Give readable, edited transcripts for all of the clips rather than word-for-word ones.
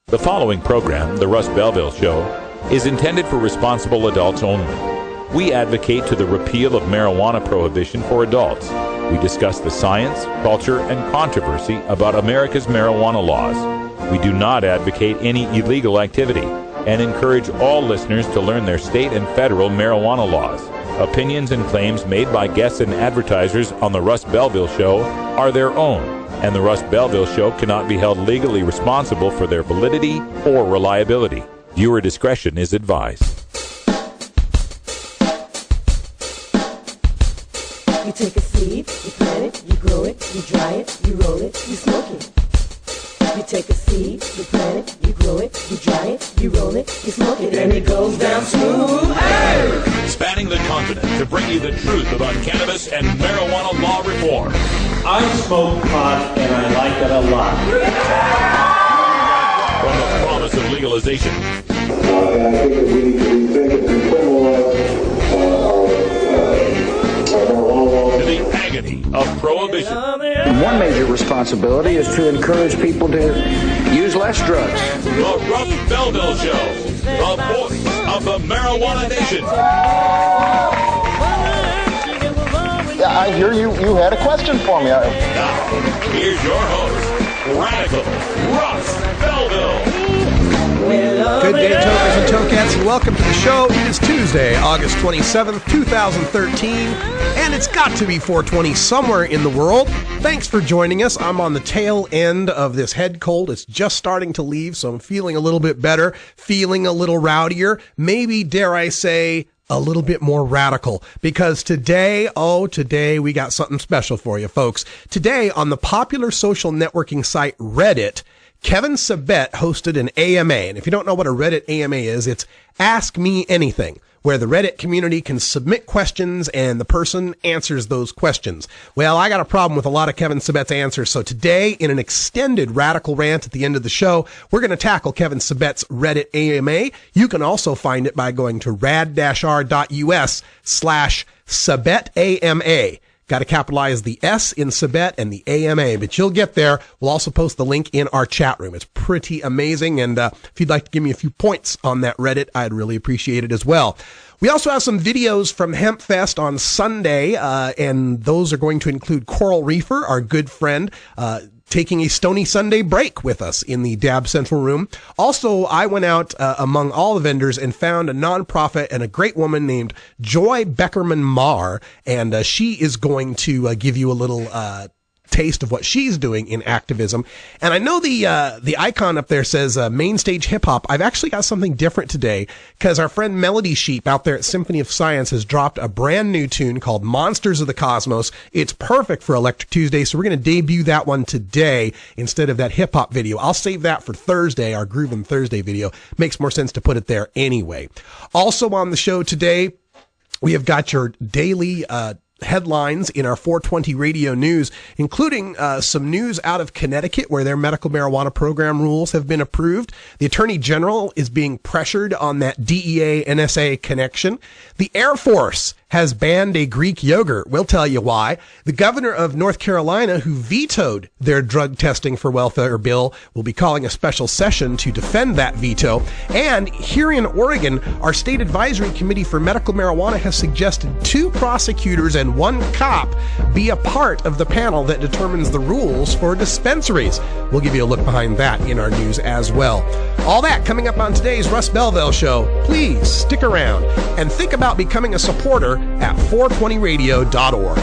The following program, The Russ Belville Show, is intended for responsible adults only. We advocate to the repeal of marijuana prohibition for adults. We discuss the science, culture, and controversy about America's marijuana laws. We do not advocate any illegal activity and encourage all listeners to learn their state and federal marijuana laws. Opinions and claims made by guests and advertisers on The Russ Belville Show are their own, and The Russ Belville Show cannot be held legally responsible for their validity or reliability. Viewer discretion is advised. You take a seed, you plant it, you grow it, you dry it, you roll it, you smoke it. You take a seed, you plant it, you grow it, you dry it, you roll it, you smoke it, and it goes down smooth. Hey! Spanning the continent to bring you the truth about cannabis and marijuana law reform. I smoke pot and I like it a lot. From the promise of legalization. And I think that we need to rethink and decriminalize our marijuana laws. To the agony of prohibition. One major responsibility is to encourage people to use less drugs. The Russ Belville Show, the voice of the marijuana nation. Yeah, I hear you had a question for me. Now, here's your host, Radical Russ Belville. Good day, tokers and tokats, and welcome to the show. It is Tuesday, August 27th, 2013, and it's got to be 420 somewhere in the world. Thanks for joining us. I'm on the tail end of this head cold. It's just starting to leave, so I'm feeling a little bit better, feeling a little rowdier, maybe, dare I say, a little bit more radical, because today we got something special for you, folks. Today, on the popular social networking site Reddit, Kevin Sabet hosted an AMA. And if you don't know what a Reddit AMA is, it's Ask Me Anything, where the Reddit community can submit questions and the person answers those questions. Well, I got a problem with a lot of Kevin Sabet's answers, so today, in an extended radical rant at the end of the show, we're going to tackle Kevin Sabet's Reddit AMA. You can also find it by going to rad-r.us/Sabet AMA. Got to capitalize the S in Sabet and the AMA, but you'll get there. We'll also post the link in our chat room. It's pretty amazing, and if you'd like to give me a few points on that Reddit, I'd really appreciate it as well. We also have some videos from Hempfest on Sunday, and those are going to include Coral Reefer, our good friend, taking a Stony Sunday break with us in the Dab Central room. Also, I went out among all the vendors and found a nonprofit and a great woman named Joy Beckerman-Maher, and she is going to give you a little taste of what she's doing in activism. And I know the icon up there says main stage hip hop. I've actually got something different today, because our friend Melody Sheep out there at Symphony of Science has dropped a brand new tune called Monsters of the Cosmos. It's perfect for Electric Tuesday, so we're going to debut that one today instead of that hip hop video. I'll save that for Thursday, our Groovin' Thursday video. Makes more sense to put it there anyway. Also on the show today, we have got your daily headlines in our 420 radio news, including some news out of Connecticut where their medical marijuana program rules have been approved. The Attorney General is being pressured on that DEA-NSA connection. The Air Force has banned a Greek yogurt. We'll tell you why. The governor of North Carolina, who vetoed their drug testing for welfare bill, will be calling a special session to defend that veto. And here in Oregon, our state advisory committee for medical marijuana has suggested 2 prosecutors and 1 cop be a part of the panel that determines the rules for dispensaries. We'll give you a look behind that in our news as well. All that coming up on today's Russ Belville Show. Please stick around and think about becoming a supporter at 420radio.org.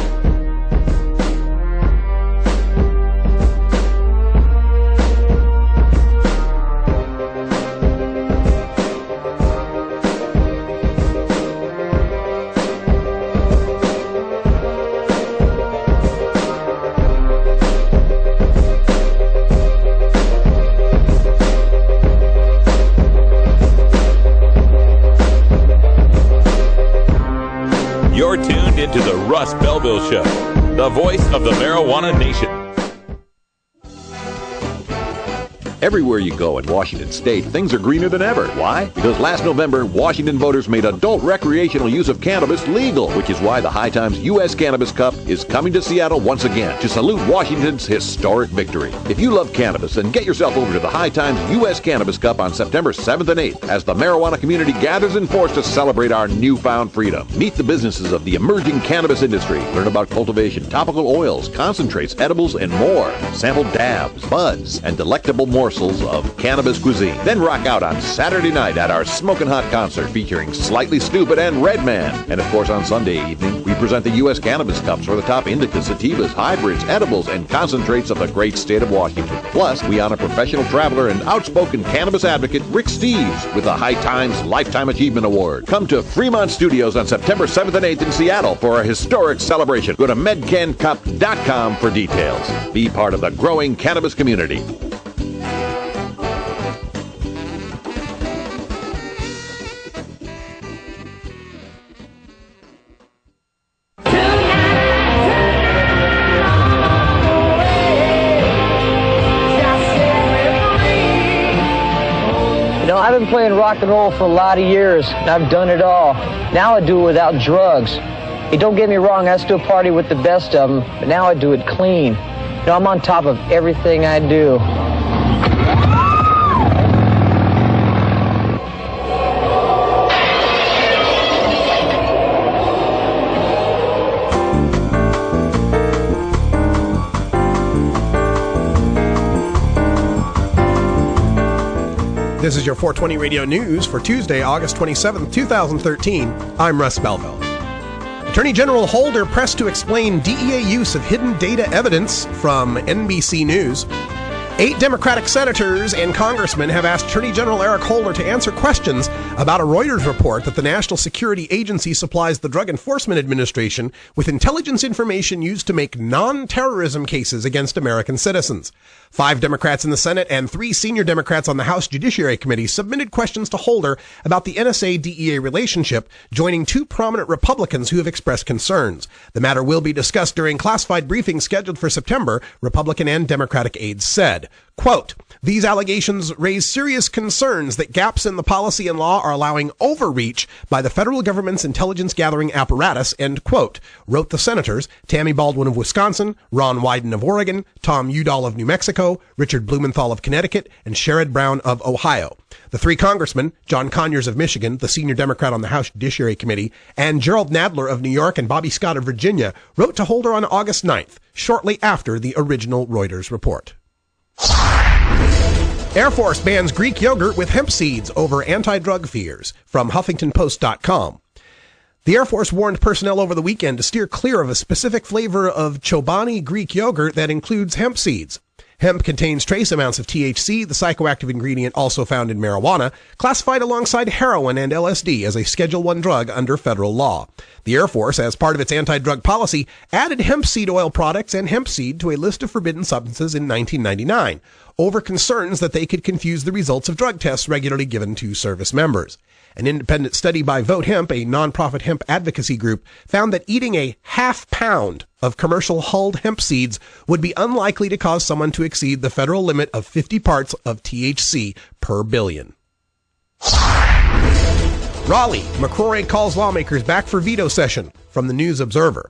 You're tuned into the Russ Belville Show, the voice of the marijuana nation. Everywhere you go in Washington State, things are greener than ever. Why? Because last November, Washington voters made adult recreational use of cannabis legal, which is why the High Times U.S. Cannabis Cup is coming to Seattle once again to salute Washington's historic victory. If you love cannabis, then get yourself over to the High Times U.S. Cannabis Cup on September 7th and 8th as the marijuana community gathers in force to celebrate our newfound freedom. Meet the businesses of the emerging cannabis industry. Learn about cultivation, topical oils, concentrates, edibles, and more. Sample dabs, buds, and delectable morsels of cannabis cuisine. Then rock out on Saturday night at our Smokin' Hot concert featuring Slightly Stupid and Redman. And of course on Sunday evening, we present the U.S. Cannabis Cups for the top indicas, sativas, hybrids, edibles, and concentrates of the great state of Washington. Plus, we honor professional traveler and outspoken cannabis advocate Rick Steves with the High Times Lifetime Achievement Award. Come to Fremont Studios on September 7th and 8th in Seattle for a historic celebration. Go to medcancup.com for details. Be part of the growing cannabis community. I've been playing rock and roll for a lot of years, and I've done it all. Now I do it without drugs. Hey, don't get me wrong, I still party with the best of them, but now I do it clean. You know, I'm on top of everything I do. This is your 420 Radio News for Tuesday, August 27th, 2013. I'm Russ Belville. Attorney General Holder pressed to explain DEA use of hidden data evidence from NBC News. 8 Democratic senators and congressmen have asked Attorney General Eric Holder to answer questions about a Reuters report that the National Security Agency supplies the Drug Enforcement Administration with intelligence information used to make non-terrorism cases against American citizens. 5 Democrats in the Senate and 3 senior Democrats on the House Judiciary Committee submitted questions to Holder about the NSA-DEA relationship, joining 2 prominent Republicans who have expressed concerns. The matter will be discussed during classified briefings scheduled for September, Republican and Democratic aides said. Quote, these allegations raise serious concerns that gaps in the policy and law are allowing overreach by the federal government's intelligence gathering apparatus, end quote, wrote the senators Tammy Baldwin of Wisconsin, Ron Wyden of Oregon, Tom Udall of New Mexico, Richard Blumenthal of Connecticut, and Sherrod Brown of Ohio. The 3 congressmen, John Conyers of Michigan, the senior Democrat on the House Judiciary Committee, and Gerald Nadler of New York and Bobby Scott of Virginia, wrote to Holder on August 9th, shortly after the original Reuters report. Air Force bans Greek yogurt with hemp seeds over anti-drug fears, from HuffingtonPost.com. The Air Force warned personnel over the weekend to steer clear of a specific flavor of Chobani Greek yogurt that includes hemp seeds. Hemp contains trace amounts of THC, the psychoactive ingredient also found in marijuana, classified alongside heroin and LSD as a Schedule I drug under federal law. The Air Force, as part of its anti-drug policy, added hemp seed oil products and hemp seed to a list of forbidden substances in 1999, over concerns that they could confuse the results of drug tests regularly given to service members. An independent study by Vote Hemp, a nonprofit hemp advocacy group, found that eating a half pound of commercial hulled hemp seeds would be unlikely to cause someone to exceed the federal limit of 50 parts of THC per billion. Raleigh, McCrory calls lawmakers back for veto session, from the News Observer.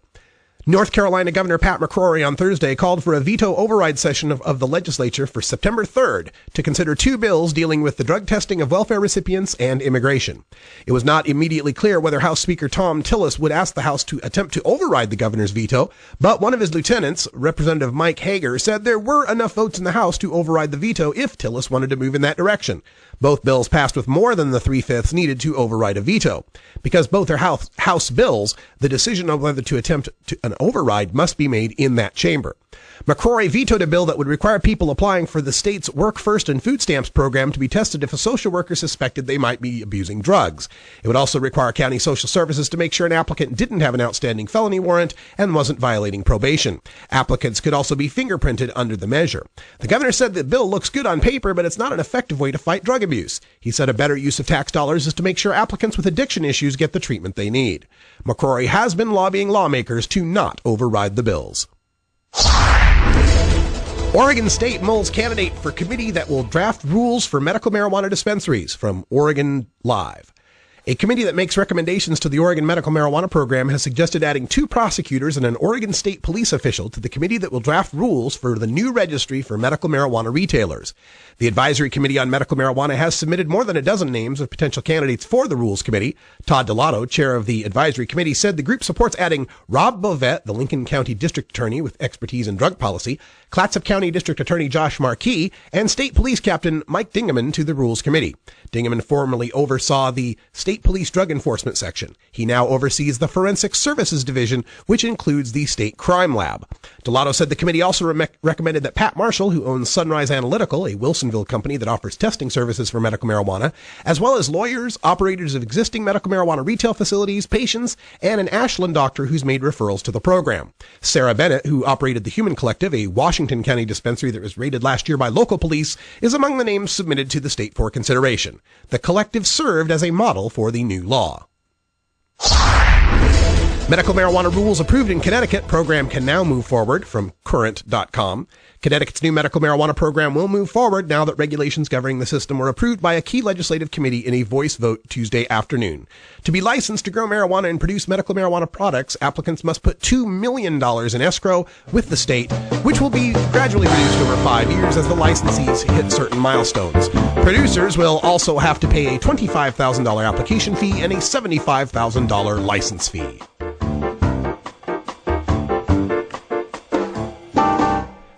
North Carolina Governor Pat McCrory on Thursday called for a veto override session of the legislature for September 3rd to consider 2 bills dealing with the drug testing of welfare recipients and immigration. It was not immediately clear whether House Speaker Tom Tillis would ask the House to attempt to override the governor's veto, but one of his lieutenants, Representative Mike Hager, said there were enough votes in the House to override the veto if Tillis wanted to move in that direction. Both bills passed with more than the 3/5 needed to override a veto. Because both are House bills, the decision of whether to attempt an override must be made in that chamber. McCrory vetoed a bill that would require people applying for the state's Work First and food stamps program to be tested if a social worker suspected they might be abusing drugs. It would also require county social services to make sure an applicant didn't have an outstanding felony warrant and wasn't violating probation. Applicants could also be fingerprinted under the measure. The governor said the bill looks good on paper, but it's not an effective way to fight drug abuse. He said a better use of tax dollars is to make sure applicants with addiction issues get the treatment they need. McCrory has been lobbying lawmakers to not override the bills. Oregon State mulls candidate for committee that will draft rules for medical marijuana dispensaries, from Oregon Live. A committee that makes recommendations to the Oregon Medical Marijuana Program has suggested adding 2 prosecutors and an Oregon State police official to the committee that will draft rules for the new registry for medical marijuana retailers. The Advisory Committee on Medical Marijuana has submitted more than a dozen names of potential candidates for the Rules Committee. Todd Delato, chair of the Advisory Committee, said the group supports adding Rob Bovet, the Lincoln County District Attorney with expertise in drug policy, Clatsop County District Attorney Josh Markey, and State Police Captain Mike Dingaman to the Rules Committee. Dingaman formerly oversaw the State Police Drug Enforcement Section. He now oversees the Forensic Services Division, which includes the State Crime Lab. Delato said the committee also recommended that Pat Marshall, who owns Sunrise Analytical, a Wilsonville company that offers testing services for medical marijuana, as well as lawyers, operators of existing medical marijuana retail facilities, patients, and an Ashland doctor who's made referrals to the program. Sarah Bennett, who operated the Human Collective, a Washington County dispensary that was raided last year by local police, is among the names submitted to the state for consideration. The collective served as a model for the new law. Medical marijuana rules approved in Connecticut. Program can now move forward, from current.com. Connecticut's new medical marijuana program will move forward now that regulations governing the system were approved by a key legislative committee in a voice vote Tuesday afternoon. To be licensed to grow marijuana and produce medical marijuana products, applicants must put $2 million in escrow with the state, which will be gradually reduced over 5 years as the licensees hit certain milestones. Producers will also have to pay a $25,000 application fee and a $75,000 license fee.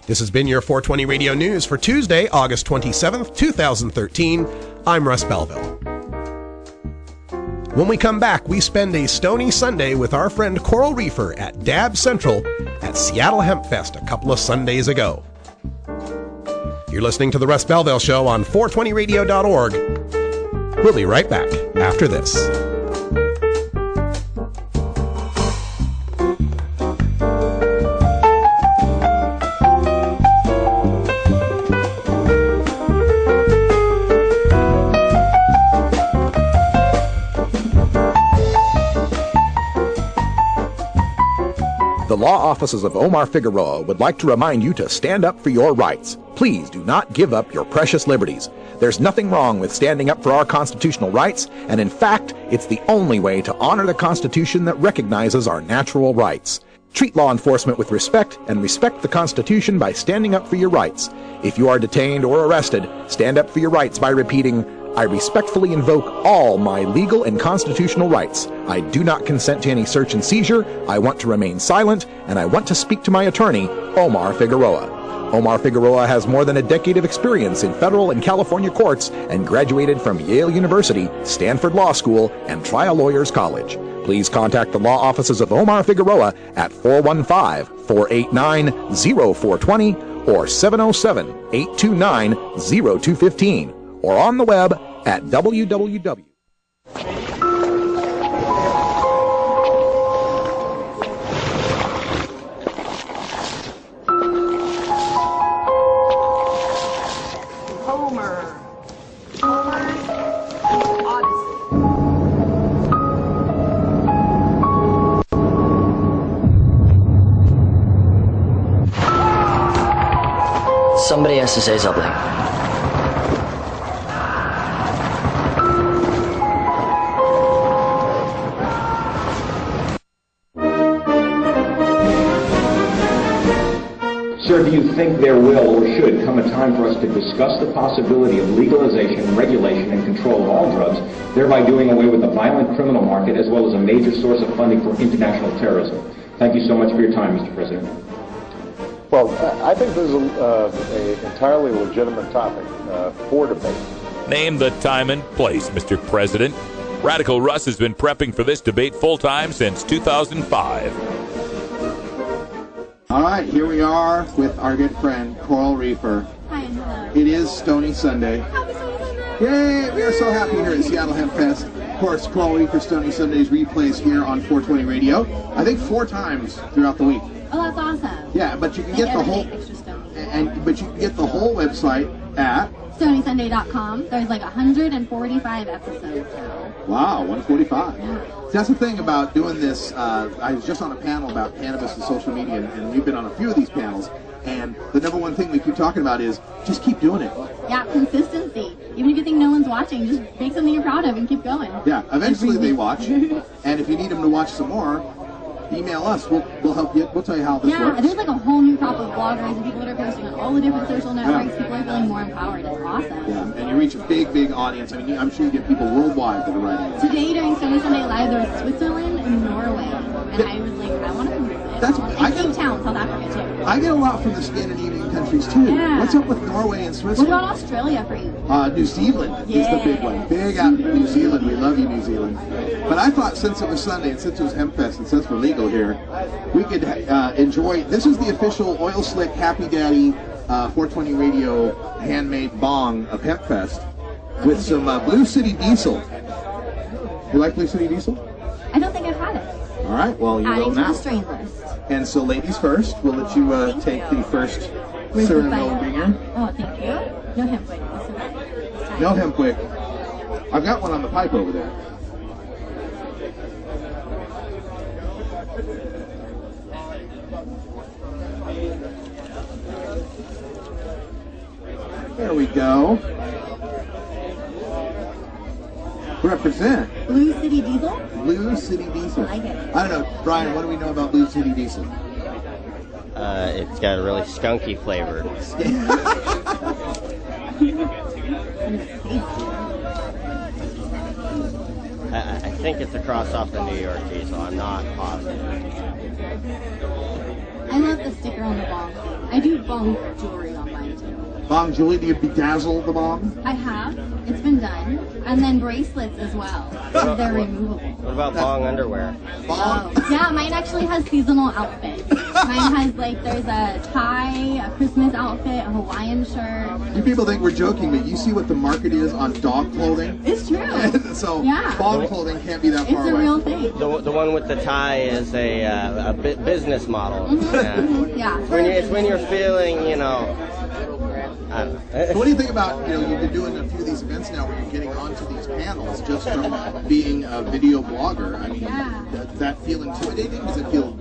This has been your 420 Radio News for Tuesday, August 27th, 2013. I'm Russ Belville. When we come back, we spend a stony Sunday with our friend Coral Reefer at Dab Central at Seattle Hempfest a couple of Sundays ago. You're listening to The Russ Belville Show on 420radio.org. We'll be right back after this. The law offices of Omar Figueroa would like to remind you to stand up for your rights. Please do not give up your precious liberties. There's nothing wrong with standing up for our constitutional rights, and in fact, it's the only way to honor the Constitution that recognizes our natural rights. Treat law enforcement with respect and respect the Constitution by standing up for your rights. If you are detained or arrested, stand up for your rights by repeating, "I respectfully invoke all my legal and constitutional rights. I do not consent to any search and seizure. I want to remain silent, and I want to speak to my attorney, Omar Figueroa." Omar Figueroa has more than a decade of experience in federal and California courts and graduated from Yale University, Stanford Law School, and Trial Lawyers College. Please contact the law offices of Omar Figueroa at 415-489-0420 or 707-829-0215. Or on the web at www. Homer Odyssey. Somebody has to say something. Sir, do you think there will or should come a time for us to discuss the possibility of legalization, regulation, and control of all drugs, thereby doing away with the violent criminal market as well as a major source of funding for international terrorism? Thank you so much for your time, Mr. President. Well, I think this is an entirely legitimate topic for debate. Name the time and place, Mr. President. Radical Russ has been prepping for this debate full-time since 2005. All right, here we are with our good friend, Coral Reefer. Hi, hello. It is Stony Sunday. Happy Stony Sunday! Yay! We are so happy here at Seattle Hempfest. Of course, Coral Reefer Stony Sundays replays here on 420 Radio. I think 4 times throughout the week. Oh, that's awesome. Yeah, but you can get the whole but you can get the whole website at StonySunday.com. There's like 145 episodes now. Wow, 145. Yeah. That's the thing about doing this. I was just on a panel about cannabis and social media, and we've been on a few of these panels. And the number one thing we keep talking about is just keep doing it. Yeah, consistency. Even if you think no one's watching, just make something you're proud of and keep going. Yeah, eventually they watch. And if you need them to watch some more, email us. We'll help you. We'll tell you how this works. Yeah, there's like a whole new crop of bloggers and people that are posting on all the different social networks. People are feeling more empowered. It's awesome. Yeah, and you reach a big, big audience. I mean, I'm sure you get people worldwide that are writing. Today during Sunday Live, there was Switzerland and Norway, and I was like, I want to come visit. Cape Town, South Africa too. I get a lot from the Scandinavian countries too. Yeah. What's up with Norway and Switzerland? What about Australia for you? New Zealand is the big one. Big out in New Zealand. We love you, New Zealand. But I thought since it was Sunday and since it was Hempfest and since we're legal here, we could enjoy. This is the official Oil Slick Happy Daddy 420 Radio handmade bong of Hempfest with some Blue City Diesel. You like Blue City Diesel? I don't think I've had it. All right, well, you will now. Adding to the strain list. And so, ladies first, we'll let you take the first ceremonial ringer. Oh, thank you. No hempwick. No hempwick. I've got one on the pipe over there. There we go. Represent. Blue City Diesel? Blue City Diesel. I like it. I don't know, Brian, what do we know about Blue City Diesel? It's got a really skunky flavor. I think it's a cross off the New York Diesel. I'm not positive. I love the sticker on the bong. I do bong jewelry on mine too. Bong jewelry? Do you bedazzle the bong? I have. It's been done. And then bracelets as well. They're removable. What about bong underwear? Bong? Yeah, mine actually has seasonal outfits. Mine has there's a tie, a Christmas outfit, a Hawaiian shirt. You people think we're joking, but you see what the market is on dog clothing? It's true. So yeah. bong clothing can't be that far away. It's a real thing. The one with the tie is a business model. Mm-hmm. Yeah. It's when you're feeling, I don't know. So what do you think about, you've been doing a few of these events now where you're getting onto these panels just from being a video blogger? I mean, does that feel intimidating? Does it feel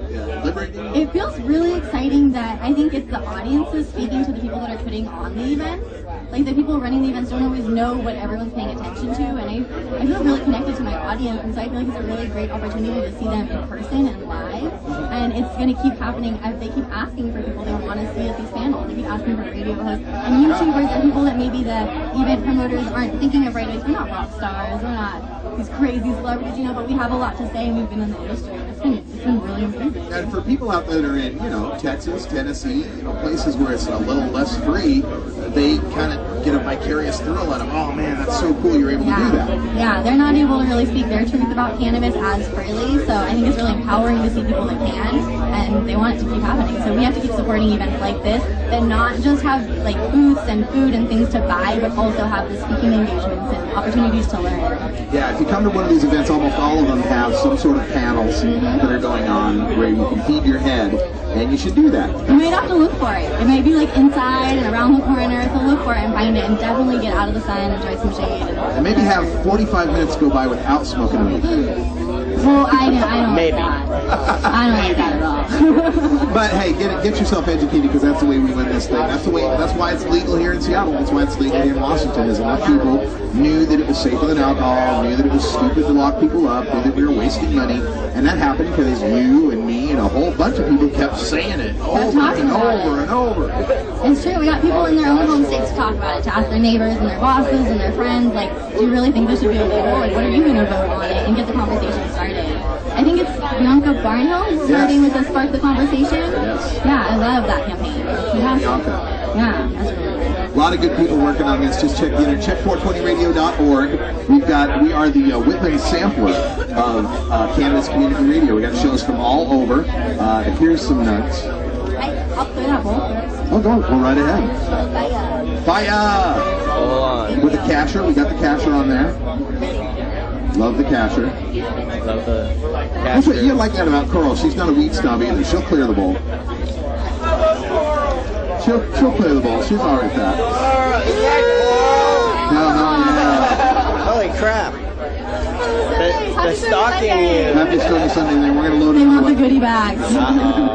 liberating? It feels really exciting that I think it's the audiences speaking to the people that are putting on the events. Like the people running the events don't always know what everyone's paying attention to, and I feel really connected to my audience, and so I feel like it's a really great opportunity to see them in person and live, and it's going to keep happening as they keep asking for people they want to see at these panels. They keep asking for radio hosts and YouTubers and people that maybe the event promoters aren't thinking of right away. We're not rock stars, we're not these crazy celebrities, but we have a lot to say, and we've been in the industry, and it's been really amazing. And for people out there that are in, Texas, Tennessee, places where it's a little less free, they kind of get a vicarious thrill out of, oh man, that's so cool you're able to do that. Yeah, they're not able to really speak their truth about cannabis as freely, so I think it's really empowering to see people that can, and they want it to keep happening. So we have to keep supporting events like this that not just have booths and food and things to buy, but also have the speaking engagements and opportunities to learn. Yeah, if you come to one of these events, almost all of them have some sort of panels that are going on where you can feed your head, and you should do that. You might have to look for it. It might be inside and around the corner, so look for it and find it, and definitely get out of the sun, enjoy some shade. And maybe have 45 minutes go by without smoking weed. Well, I don't like that. I don't like that at all. But hey, get yourself educated, because that's the way we win this thing. That's why it's legal here in Seattle. That's why it's legal here in Washington. Is enough people knew that it was safer than alcohol, knew that it was stupid to lock people up, knew that we were wasting money, and that happened because you and me and a whole bunch of people kept saying it over and over and over. It's true. We got people in their own home states to talk about it, to ask their neighbors and their bosses and their friends, do you really think this should be illegal? What are you going to vote on it? And get the conversation started. I think it's Bianca Barnhill starting with the Spark the Conversation. Yes. Yeah, I love that campaign. Yeah, that's really good. A lot of good people working on this. Just check 420radio.org. We are the Whitman sampler of Cannabis Community Radio. We got shows from all over. Here's some nuts. I'll clear that bowl. Oh, go right ahead. Fire! Hold on. With the casher, we got the casher on there. Love the casher. Love the casher. That's what you like that about Coral. She's not a weed snob either. She'll clear the bowl. She'll clear the bowl. She's alright with that. Yeah. Holy crap. The stalking you. Happy Stony Sunday. Then we're going to load They another want the one. goodie bags.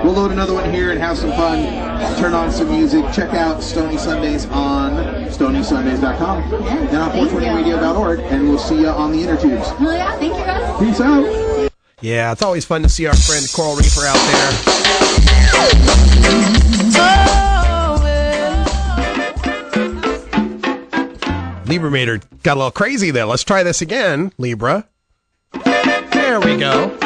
We'll load another one here and have some fun. turn on some music, check out Stony Sundays on StonySundays.com and on 420radio.org, and we'll see you on the inner tubes. Well, yeah, thank you guys. Peace out. Yeah, it's always fun to see our friend Coral Reefer out there. Libramator got a little crazy there. Let's try this again, Libra. There we go.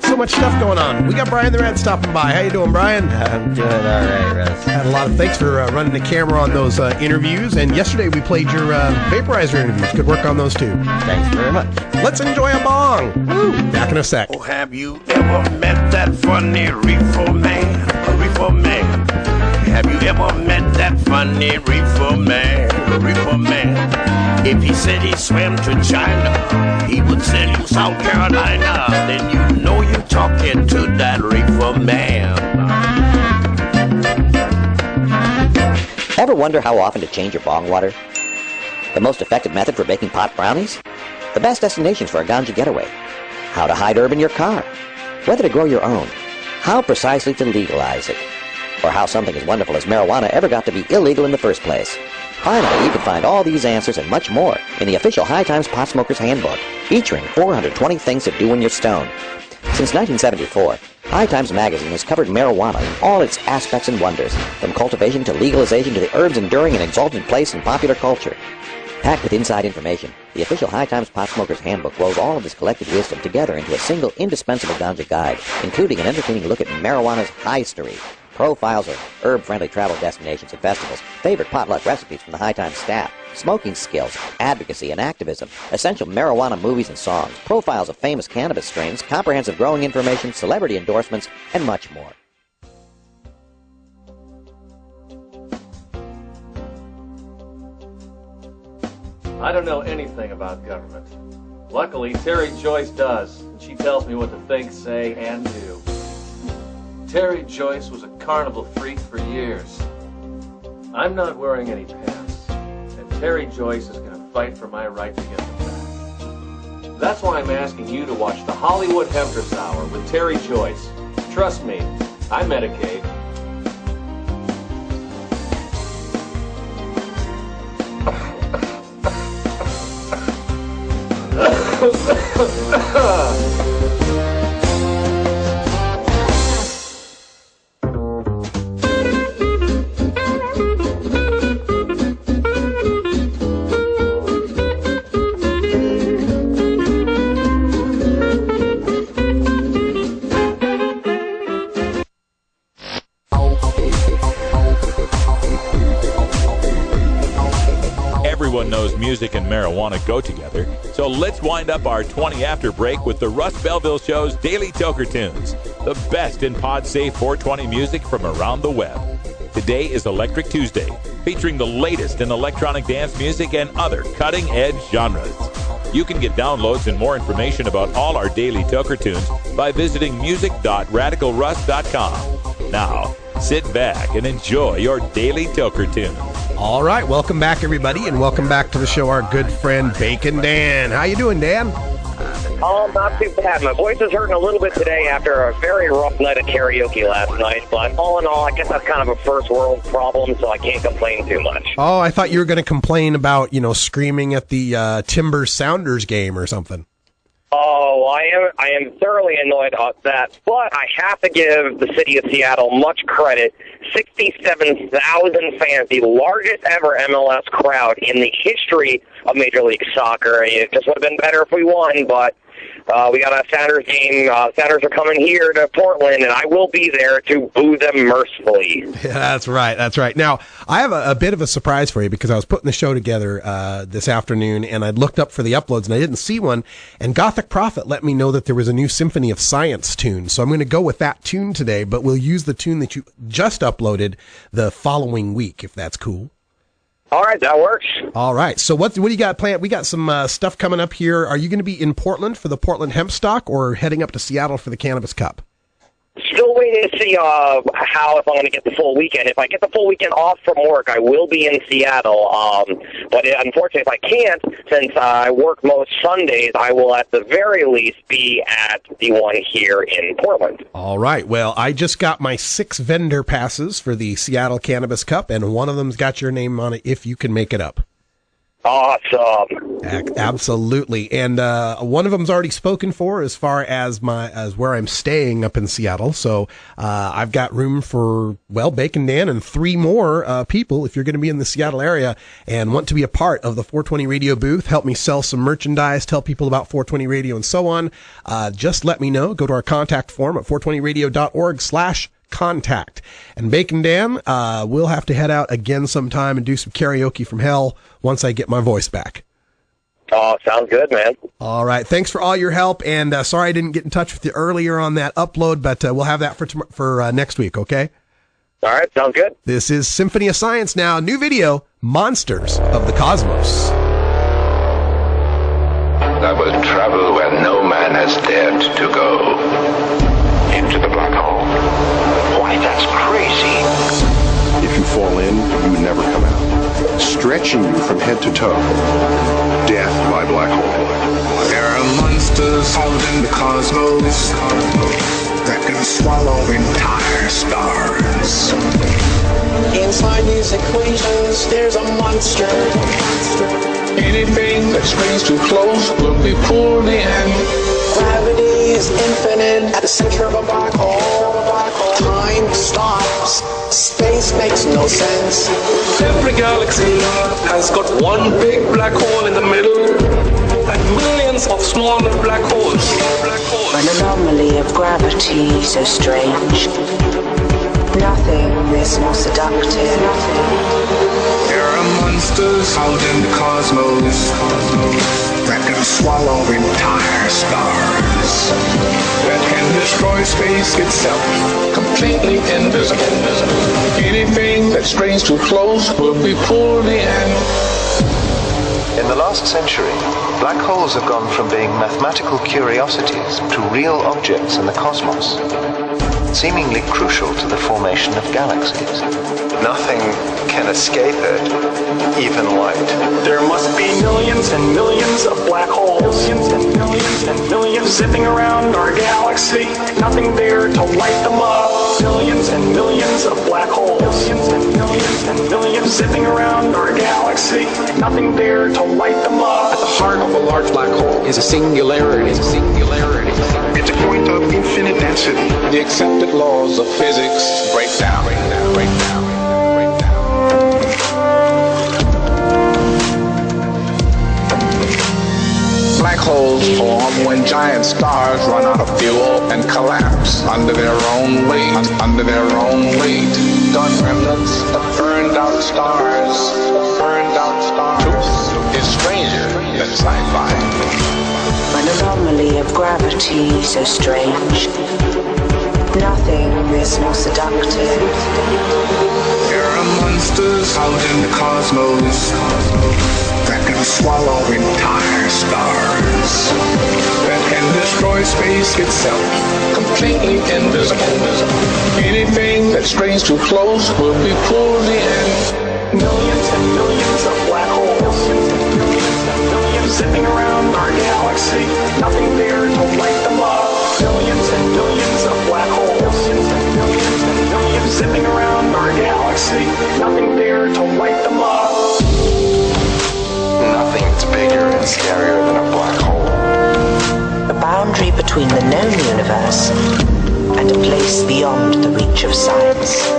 So much stuff going on. We got Brian the Rant stopping by. How you doing, Brian? I'm doing all right, Russ. Had a lot of thanks for running the camera on those interviews. And yesterday we played your vaporizer interviews. Good work on those too. Thanks very much. Let's enjoy a bong. Woo. Back in a sec. Oh, have you ever met that funny reefer man? A reefer man. Have you ever met that funny reefer man? A reefer man. If he said he swam to China, he would sell you South Carolina. Then you know you're talking to that reefer man. Ever wonder how often to change your bong water? The most effective method for baking pot brownies? The best destinations for a ganja getaway? How to hide herb in your car? Whether to grow your own? How precisely to legalize it? Or how something as wonderful as marijuana ever got to be illegal in the first place? Finally, you can find all these answers and much more in the official High Times Pot Smoker's Handbook, featuring 420 things to do when you're stoned. Since 1974, High Times magazine has covered marijuana in all its aspects and wonders, from cultivation to legalization to the herb's enduring and exalted place in popular culture. Packed with inside information, the official High Times Pot Smoker's Handbook wove all of this collected wisdom together into a single indispensable ganja guide, including an entertaining look at marijuana's history, profiles of herb-friendly travel destinations and festivals, favorite potluck recipes from the High Times staff, smoking skills, advocacy and activism, essential marijuana movies and songs, profiles of famous cannabis strains, comprehensive growing information, celebrity endorsements, and much more. I don't know anything about government. Luckily, Terry Joyce does, and she tells me what to think, say, and do. Terry Joyce was a carnival freak for years. I'm not wearing any pants, and Terry Joyce is going to fight for my right to get them back. That's why I'm asking you to watch the Hollywood Hempfest Hour with Terry Joyce. Trust me, I medicate. Everyone knows music and marijuana go together, so let's wind up our 20 after break with the Russ Belville Show's Daily Toker Tunes, the best in pod-safe 420 music from around the web. Today is Electric Tuesday, featuring the latest in electronic dance music and other cutting-edge genres. You can get downloads and more information about all our Daily Toker Tunes by visiting music.radicalruss.com. Now, sit back and enjoy your Daily Toker Tunes. All right, welcome back, everybody, and welcome back to the show, our good friend Bacon Dan. How you doing, Dan? Oh, not too bad. My voice is hurting a little bit today after a very rough night of karaoke last night, but all in all, I guess that's kind of a first world problem, so I can't complain too much. Oh, I thought you were going to complain about, screaming at the Timber Sounders game or something. Oh, I am thoroughly annoyed at that, but I have to give the city of Seattle much credit. 67,000 fans, the largest ever MLS crowd in the history of Major League Soccer. It just would have been better if we won, but we got a Sounders game. Sounders are coming here to Portland, and I will be there to boo them mercifully. Yeah, that's right. That's right. Now, I have a bit of a surprise for you because I was putting the show together this afternoon, and I looked up for the uploads, and I didn't see one. And Gothic Prophet let me know that there was a new Symphony of Science tune. So I'm going to go with that tune today, but we'll use the tune that you just uploaded the following week, if that's cool. All right, that works. All right. So what do you got planned? We got some stuff coming up here. Are you going to be in Portland for the Portland Hemp Stock or heading up to Seattle for the Cannabis Cup? Still waiting to see how if I'm going to get the full weekend. If I get the full weekend off from work, I will be in Seattle. But unfortunately, if I can't, since I work most Sundays, I will at the very least be at the one here in Portland. All right. Well, I just got my 6 vendor passes for the Seattle Cannabis Cup, and one of them's got your name on it if you can make it up. Awesome. Absolutely. And one of them's already spoken for as far as where I'm staying up in Seattle. So I've got room for, well, Bacon Dan and 3 more people if you're going to be in the Seattle area and want to be a part of the 420 Radio booth, help me sell some merchandise, tell people about 420 Radio and so on. Just let me know. Go to our contact form at 420radio.org/contact. And Bacon Dan, we'll have to head out again sometime and do some karaoke from hell once I get my voice back. Oh, sounds good, man. All right. Thanks for all your help. And sorry I didn't get in touch with you earlier on that upload, but we'll have that for next week, okay? All right. Sounds good. This is Symphony of Science now. New video, Monsters of the Cosmos. I will travel where no man has dared to go. Into the black hole. Why, that's crazy. If you fall in, you never come out. Stretching you from head to toe. Death by black hole. There are monsters out in the cosmos that can swallow entire stars. Inside these equations, there's a monster. Anything that strays too close will be pulled in. Gravity is infinite at the center of a black hole. Time stops. Space makes no sense. Every galaxy has got one big black hole in the middle and millions of smaller black holes. An anomaly of gravity so strange. Nothing is more seductive. There are monsters out in the cosmos that can swallow entire stars, that can destroy space itself, completely invisible. Anything that strays too close will be pulled in. In the last century, black holes have gone from being mathematical curiosities to real objects in the cosmos, seemingly crucial to the formation of galaxies. Nothing can escape it, even light. There must be millions and millions of black holes. Millions and millions and millions zipping around our galaxy. Nothing there to light them up. Millions and millions of black holes. Millions and millions and millions zipping around our galaxy. Nothing there to light them up. At the heart of a large black hole is a singularity. It's a point of infinite density. The accepted laws of physics break down. Black holes form when giant stars run out of fuel and collapse under their own weight. Dark remnants of burned out stars. Truth is stranger than sci-fi. An anomaly of gravity so strange. Nothing is more seductive. There are monsters out in the cosmos that can swallow entire stars, that can destroy space itself, completely invisible. Anything that strays too close will be pulled in. Millions and millions of black holes. Millions and millions zipping around our galaxy. Nothing there to light them up. Millions and millions of black holes. Millions and millions zipping around our galaxy. Nothing there to light them up. Nothing's bigger and scarier than a black hole. A boundary between the known universe and a place beyond the reach of science.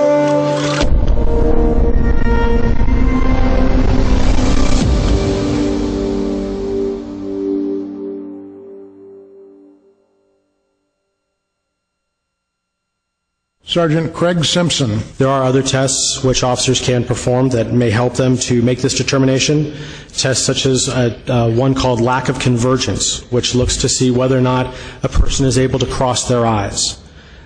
Sergeant Craig Simpson. There are other tests which officers can perform that may help them to make this determination. Tests such as one called lack of convergence, which looks to see whether or not a person is able to cross their eyes.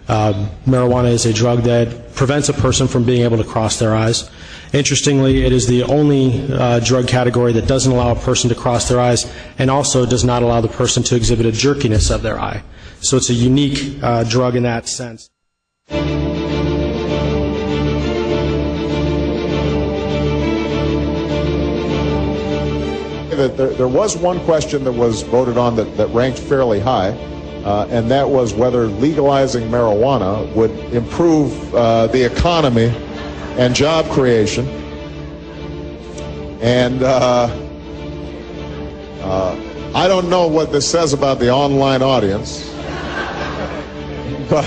Marijuana is a drug that prevents a person from being able to cross their eyes. Interestingly, it is the only drug category that doesn't allow a person to cross their eyes and also does not allow the person to exhibit a jerkiness of their eye. So it's a unique drug in that sense. There was one question that was voted on that ranked fairly high, and that was whether legalizing marijuana would improve the economy and job creation. And I don't know what this says about the online audience, but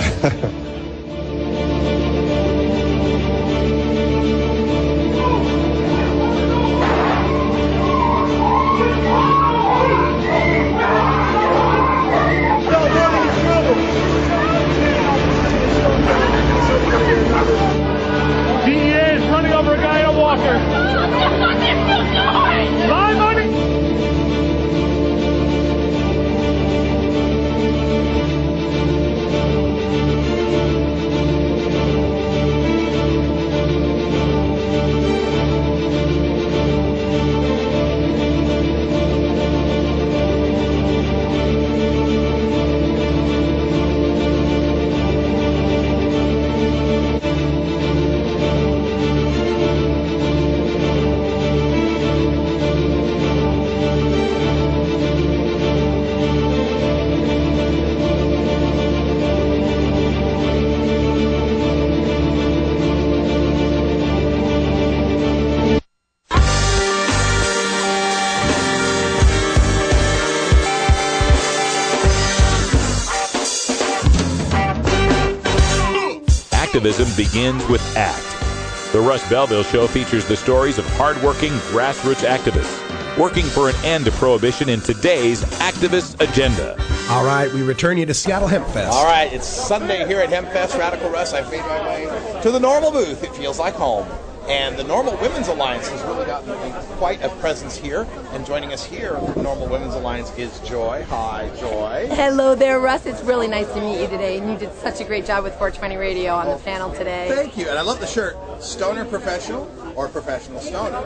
Activism begins with ACT. The Russ Belville Show features the stories of hardworking grassroots activists working for an end to prohibition in today's activist agenda. All right, we return you to Seattle Hempfest. All right, it's Sunday here at Hempfest. Radical Russ, I've made my way to the Normal booth. It feels like home. And the Normal Women's Alliance has really gotten quite a presence here. And joining us here at the Normal Women's Alliance is Joy. Hi, Joy. Hello there, Russ. It's really nice to meet you today. And you did such a great job with 420 Radio on the panel today. Thank you. And I love the shirt. Stoner Professional or Professional Stoner.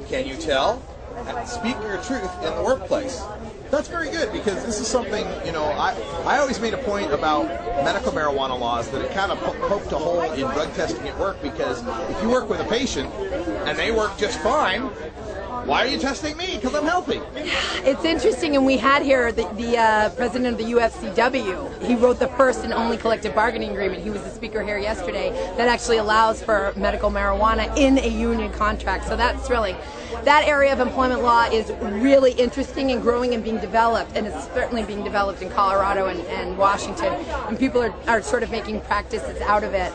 Can you tell? Speak your truth in the workplace. That's very good, because this is something, you know, I always made a point about medical marijuana laws that it kind of poked a hole in drug testing at work, because if you work with a patient and they work just fine, why are you testing me? Because I'm healthy. It's interesting, and we had here the president of the UFCW. He wrote the first and only collective bargaining agreement. He was the speaker here yesterday that actually allows for medical marijuana in a union contract. So that's thrilling. That area of employment law is really interesting and growing and being developed, and it's certainly being developed in Colorado and Washington, and people are sort of making practices out of it,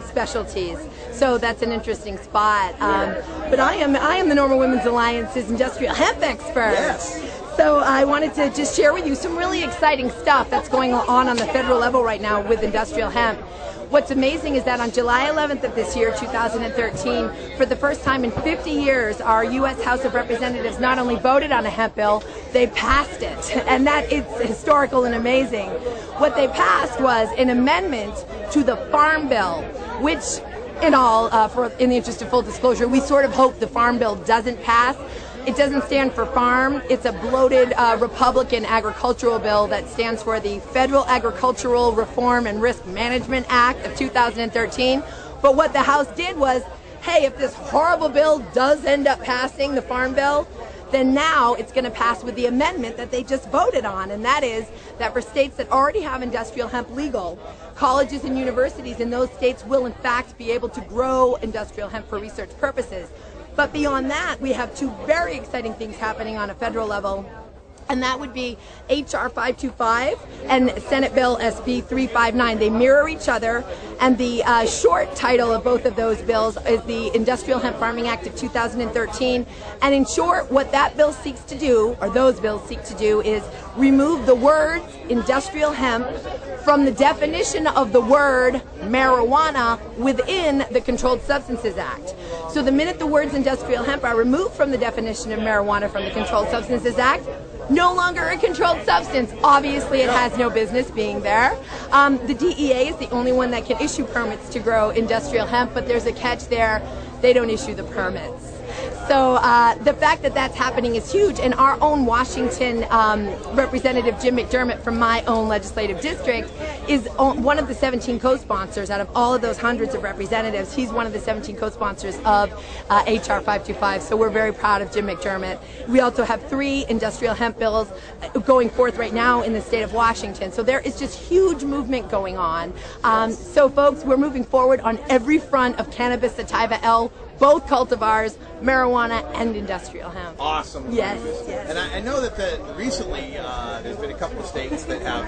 specialties. So that's an interesting spot. But I am the Normal Women's Alliance's industrial hemp expert. Yes. So I wanted to just share with you some really exciting stuff that's going on the federal level right now with industrial hemp. What's amazing is that on July 11th of this year, 2013, for the first time in 50 years, our U.S. House of Representatives not only voted on a hemp bill, they passed it. And that is historical and amazing. What they passed was an amendment to the Farm Bill, which, in the interest of full disclosure, we sort of hope the Farm Bill doesn't pass. It doesn't stand for farm. It's a bloated Republican agricultural bill that stands for the Federal Agricultural Reform and Risk Management Act of 2013. But what the House did was, hey, if this horrible bill does end up passing, the Farm Bill, then now it's going to pass with the amendment that they just voted on, and that is that for states that already have industrial hemp legal, colleges and universities in those states will in fact be able to grow industrial hemp for research purposes. But beyond that, we have two very exciting things happening on a federal level, and that would be H.R. 525 and Senate Bill SB 359. They mirror each other, and the short title of both of those bills is the Industrial Hemp Farming Act of 2013. And in short, what that bill seeks to do, or those bills seek to do, is remove the words industrial hemp from the definition of the word marijuana within the Controlled Substances Act. So the minute the words industrial hemp are removed from the definition of marijuana from the Controlled Substances Act, no longer a controlled substance. Obviously, it has no business being there. The DEA is the only one that can issue permits to grow industrial hemp, but there's a catch there. They don't issue the permits. So the fact that that's happening is huge, and our own Washington Representative Jim McDermott from my own legislative district, is one of the 17 co-sponsors out of all of those hundreds of representatives. He's one of the 17 co-sponsors of HR 525, so we're very proud of Jim McDermott. We also have 3 industrial hemp bills going forth right now in the state of Washington, so there is just huge movement going on. So folks, we're moving forward on every front of cannabis, sativa L, both cultivars, marijuana, and industrial hemp. Awesome. Yes, news. yes. And I know that recently there's been a couple of states that have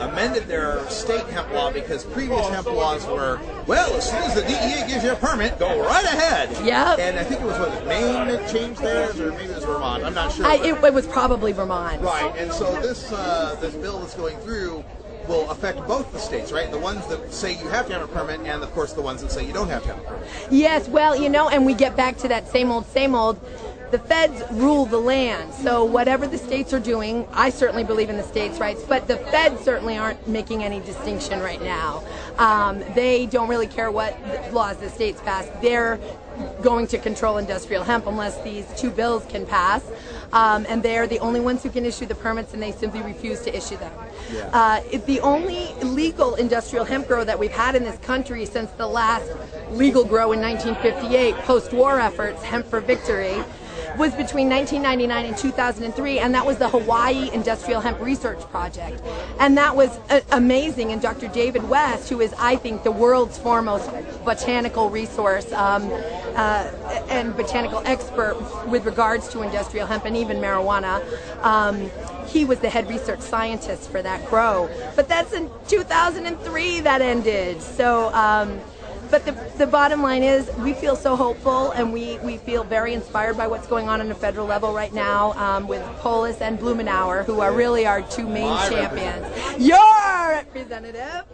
amended their state hemp law, because previous hemp laws were, well, as soon as the DEA gives you a permit, go right ahead. Yep. And I think it was, Maine that changed theirs, or maybe it was Vermont. I'm not sure. It was probably Vermont. Right. And so this bill that's going through will affect both the states, right? The ones that say you have to have a permit, and of course the ones that say you don't have to have a permit. Yes, well, and we get back to that same old, the feds rule the land. So whatever the states are doing, I certainly believe in the states' rights, but the feds certainly aren't making any distinction right now. They don't really care what laws the states pass. They're going to control industrial hemp unless these 2 bills can pass. And they're the only ones who can issue the permits, and they simply refuse to issue them. Yeah. It's the only legal industrial hemp grow that we've had in this country since the last legal grow in 1958, post-war efforts, Hemp for Victory, was between 1999 and 2003, and that was the Hawaii Industrial Hemp Research Project. And that was amazing, and Dr. David West, who is, I think, the world's foremost botanical resource and botanical expert with regards to industrial hemp and even marijuana, he was the head research scientist for that grow. But that's in 2003 that ended. So, but the bottom line is we feel so hopeful, and we feel very inspired by what's going on the federal level right now with Polis and Blumenauer, who are really our 2 main champions. Your representative.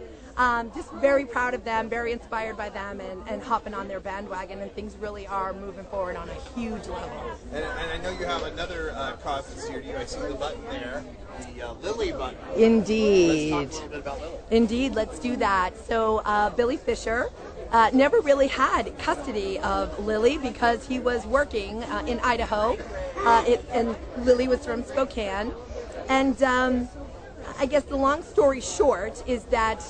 Just very proud of them, very inspired by them, and hopping on their bandwagon, and things really are moving forward on a huge level. And I know you have another cause that's dear to you. I see the button there, the Lily button. Indeed. Let's talk a little bit about Lily. Indeed, let's do that. So Billy Fisher never really had custody of Lily because he was working in Idaho, and Lily was from Spokane. And I guess the long story short is that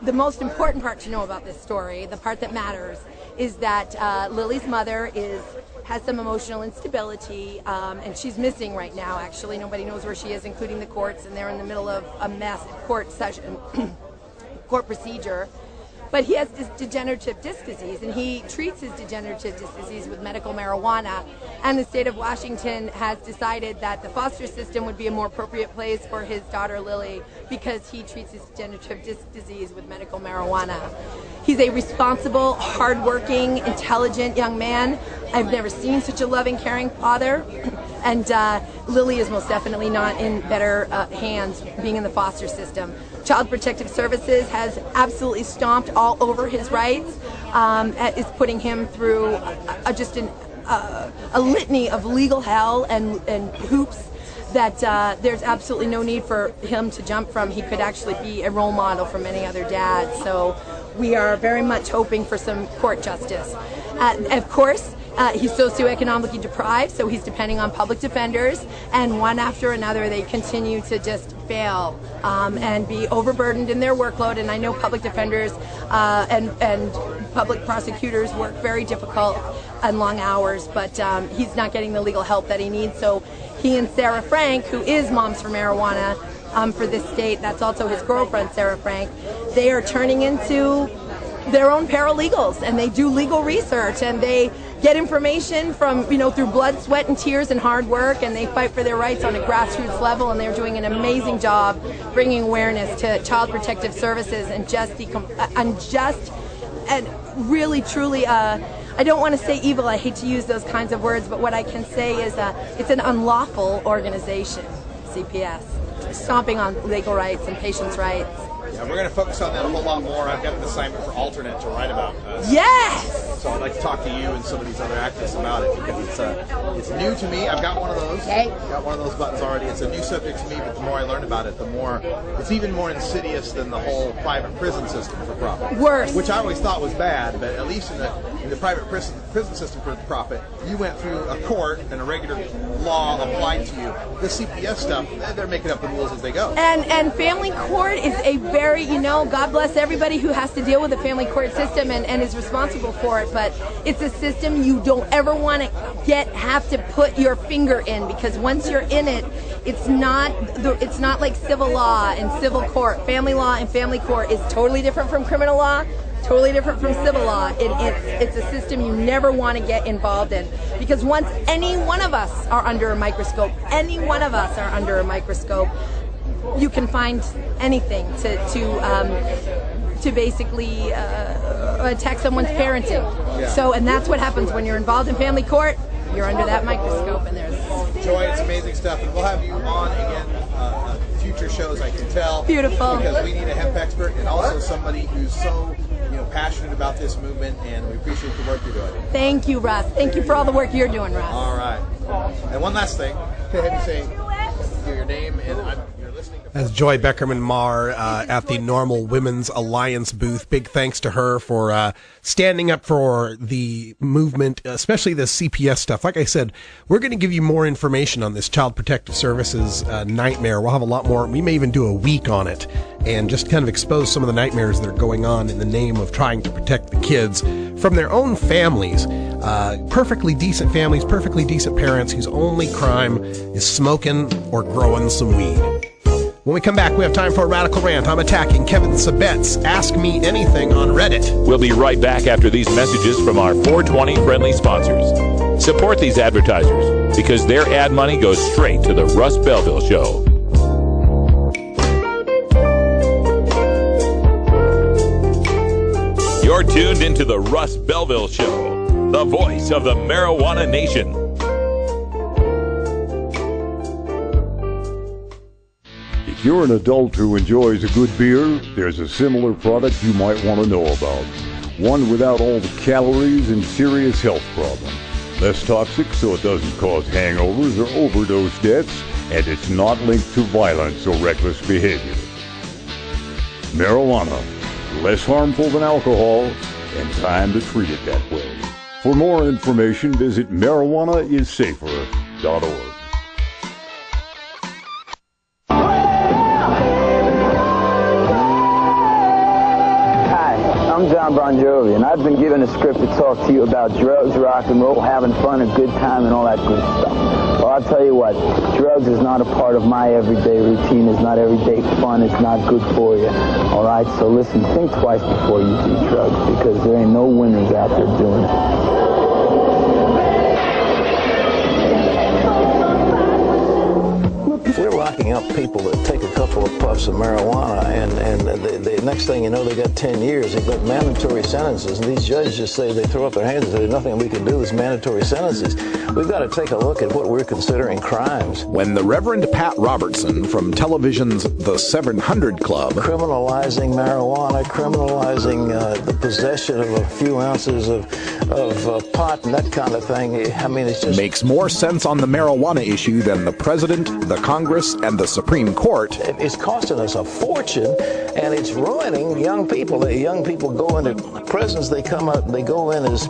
the most important part to know about this story, the part that matters, is that Lily's mother has some emotional instability, and she's missing right now, actually. Nobody knows where she is, including the courts, and they're in the middle of a massive court session, court procedure. But he has this degenerative disc disease, and he treats his degenerative disc disease with medical marijuana. And the state of Washington has decided that the foster system would be a more appropriate place for his daughter Lily because he treats his degenerative disc disease with medical marijuana. He's a responsible, hardworking, intelligent young man. I've never seen such a loving, caring father. And Lily is most definitely not in better hands being in the foster system. Child Protective Services has absolutely stomped all over his rights, is putting him through a litany of legal hell and hoops that there's absolutely no need for him to jump from. He could actually be a role model for many other dads. So we are very much hoping for some court justice. Of course, he's socioeconomically deprived, so he's depending on public defenders, and one after another they continue to just fail and be overburdened in their workload. And I know public defenders and public prosecutors work very difficult and long hours, but he's not getting the legal help that he needs. So he and Sarah Frank, who is Moms for Marijuana for this state, that's also his girlfriend, Sarah Frank, they are turning into their own paralegals, and they do legal research, and they get information from, through blood, sweat, and tears and hard work, and they fight for their rights on a grassroots level, and they're doing an amazing job bringing awareness to Child Protective Services and just unjust and really, truly, I don't want to say evil, I hate to use those kinds of words, but what I can say is it's an unlawful organization, CPS, stomping on legal rights and patients' rights. Yeah, we're going to focus on that a whole lot more. I've got an assignment for Alternate to write about. Yes! So I'd like to talk to you and some of these other activists about it because it's new to me. I've got one of those. Okay. I've got one of those buttons already. It's a new subject to me, but the more I learn about it, the more it's even more insidious than the whole private prison system for profit. Worse. Which I always thought was bad, but at least in the private prison system for profit, you went through a court and a regular law applied to you. The CPS stuff, they're making up the rules as they go. And family court is a very, God bless everybody who has to deal with the family court system and is responsible for it, but it's a system you don't ever want to have to put your finger in, because once you're in it, it's not like civil law and civil court. Family law and family court is totally different from criminal law, totally different from civil law. It's a system you never want to get involved in, because once any one of us are under a microscope, you can find anything to basically attack someone's parenting. Yeah. So, and that's what happens when you're involved in family court. You're under that microscope, and there's Joy. It's amazing stuff, and we'll have you on again. Future shows, I can tell. Beautiful. Because we need a hemp expert and also somebody who's so passionate about this movement, and we appreciate the work you're doing. Thank you, Russ. Thank you for all the work you're doing, Russ. All right. And one last thing. Can I have you say your name and you're listening to... As Joy Beckerman-Maher at the Normal Women's Alliance booth. Big thanks to her for standing up for the movement, especially the CPS stuff. Like I said, we're going to give you more information on this Child Protective Services nightmare. We'll have a lot more. We may even do a week on it and just kind of expose some of the nightmares that are going on in the name of trying to protect the kids from their own families. Perfectly decent families, perfectly decent parents whose only crime is smoking or growing some weed. When we come back, we have time for a radical rant. I'm attacking Kevin Sabet's Ask Me Anything on Reddit. We'll be right back after these messages from our 420 friendly sponsors. Support these advertisers because their ad money goes straight to the Russ Belville Show. You're tuned into the Russ Belville Show, the voice of the marijuana nation. If you're an adult who enjoys a good beer, there's a similar product you might want to know about. One without all the calories and serious health problems. Less toxic so it doesn't cause hangovers or overdose deaths, and it's not linked to violence or reckless behavior. Marijuana. Less harmful than alcohol, and time to treat it that way. For more information, visit marijuanaissafer.org. I'm John Bon Jovi, and I've been given a script to talk to you about drugs, rock and roll, having fun, a good time, and all that good stuff. Well, I'll tell you what, drugs is not a part of my everyday routine. It's not everyday fun. It's not good for you. All right, so listen, think twice before you do drugs, because there ain't no winners out there doing it. We're locking up people that take a couple of puffs of marijuana, and the next thing you know, they got 10 years. They've got mandatory sentences, and these judges just say, they throw up their hands and say, there's nothing we can do. There's mandatory sentences. We've got to take a look at what we're considering crimes. When the Reverend Pat Robertson from television's The 700 Club criminalizing marijuana, criminalizing the possession of a few ounces of pot and that kind of thing, I mean, it's just... makes more sense on the marijuana issue than the president, the Congress, and the Supreme Court. It's costing us a fortune, and it's ruining young people. The young people go into prisons, they come out, they go in as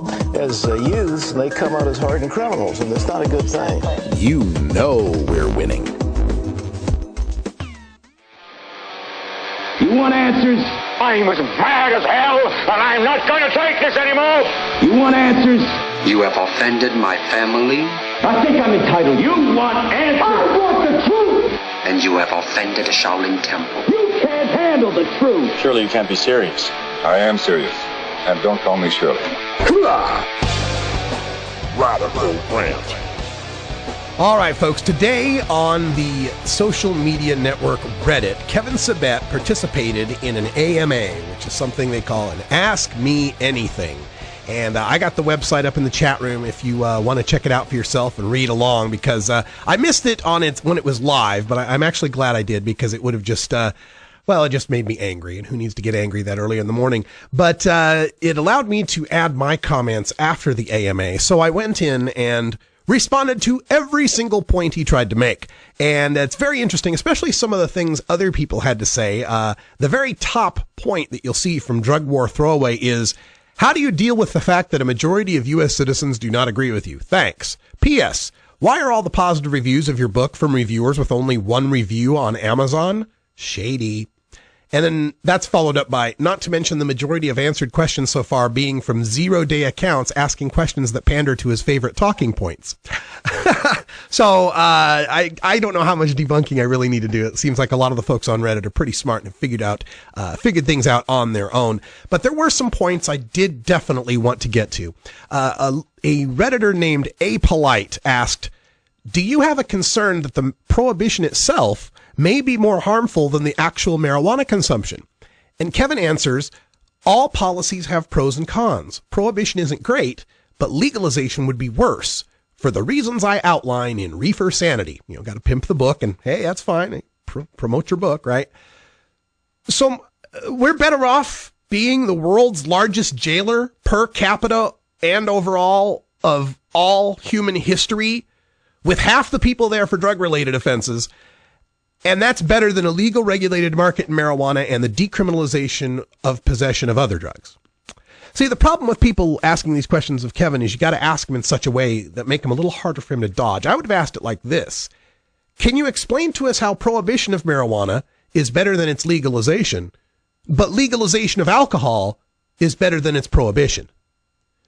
youths, and they come out as hardened criminals, and it's not a good thing. You know we're winning. You want answers? I'm as mad as hell, and I'm not going to take this anymore. You want answers? You have offended my family. I think I'm entitled. You want answers? I want the truth. And you have offended a Shaolin temple. You can't handle the truth. Surely you can't be serious. I am serious. And don't call me Shirley. Radical Rant. All right, folks, today on the social media network Reddit, Kevin Sabet participated in an AMA, which is something they call an Ask Me Anything. And I got the website up in the chat room if you want to check it out for yourself and read along, because I missed it when it was live, but I'm actually glad I did, because it would have just... it just made me angry, and who needs to get angry that early in the morning? But it allowed me to add my comments after the AMA, so I went in and responded to every single point he tried to make. And it's very interesting, especially some of the things other people had to say. The very top point that you'll see from Drug War Throwaway is, How do you deal with the fact that a majority of U.S. citizens do not agree with you? Thanks. P.S. Why are all the positive reviews of your book from reviewers with only one review on Amazon? Shady. And then that's followed up by, not to mention the majority of answered questions so far being from 0-day accounts asking questions that pander to his favorite talking points. So I don't know how much debunking I really need to do. It seems like a lot of the folks on Reddit are pretty smart and have figured things out on their own. But there were some points I did definitely want to get to. A Redditor named A Polite asked, do you have a concern that the prohibition itself may be more harmful than the actual marijuana consumption? And Kevin answers, all policies have pros and cons. Prohibition isn't great, but legalization would be worse for the reasons I outline in Reefer Sanity. You know, got to pimp the book, and hey, that's fine. Promote your book, right? So we're better off being the world's largest jailer per capita and overall of all human history, with half the people there for drug-related offenses. And that's better than a legal regulated market in marijuana and the decriminalization of possession of other drugs. See, the problem with people asking these questions of Kevin is you got to ask them in such a way that make them a little harder for him to dodge. I would have asked it like this. Can you explain to us how prohibition of marijuana is better than its legalization, but legalization of alcohol is better than its prohibition?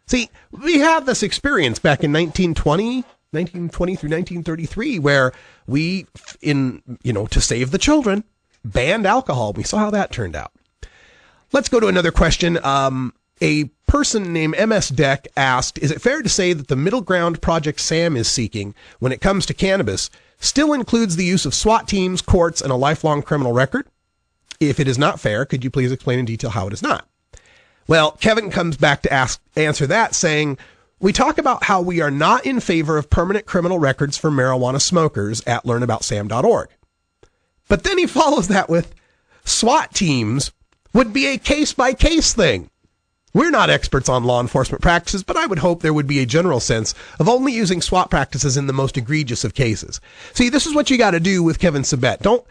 See, we have this experience back in 1920 through 1933, where we, to save the children, banned alcohol. We saw how that turned out. Let's go to another question. A person named MS Deck asked, is it fair to say that the middle ground Project Sam is seeking when it comes to cannabis still includes the use of SWAT teams, courts, and a lifelong criminal record? If it is not fair, could you please explain in detail how it is not? Well, Kevin comes back to answer that saying, we talk about how we are not in favor of permanent criminal records for marijuana smokers at learnaboutsam.org. But then he follows that with SWAT teams would be a case-by-case thing. We're not experts on law enforcement practices, but I would hope there would be a general sense of only using SWAT practices in the most egregious of cases. See, this is what you got to do with Kevin Sabet. Don't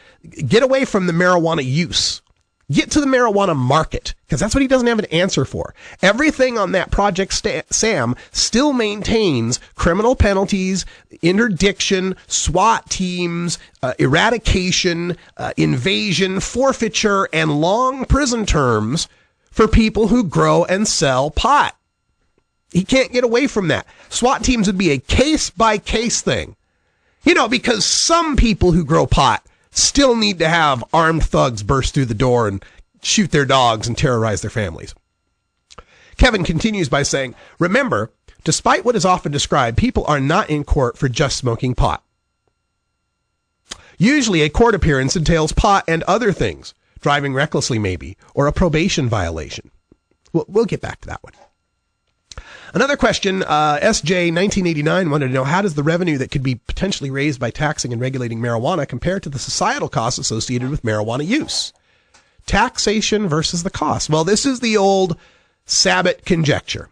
get away from the marijuana use. Get to the marijuana market, because that's what he doesn't have an answer for. Everything on that Project Sam still maintains criminal penalties, interdiction, SWAT teams, eradication, invasion, forfeiture, and long prison terms for people who grow and sell pot. He can't get away from that. SWAT teams would be a case-by-case thing. Because some people who grow pot still need to have armed thugs burst through the door and shoot their dogs and terrorize their families. Kevin continues by saying, remember, despite what is often described, people are not in court for just smoking pot. Usually a court appearance entails pot and other things, driving recklessly maybe, or a probation violation. We'll get back to that one. Another question, SJ 1989 wanted to know, how does the revenue that could be potentially raised by taxing and regulating marijuana compare to the societal costs associated with marijuana use? Taxation versus the cost. Well, this is the old Sabet conjecture.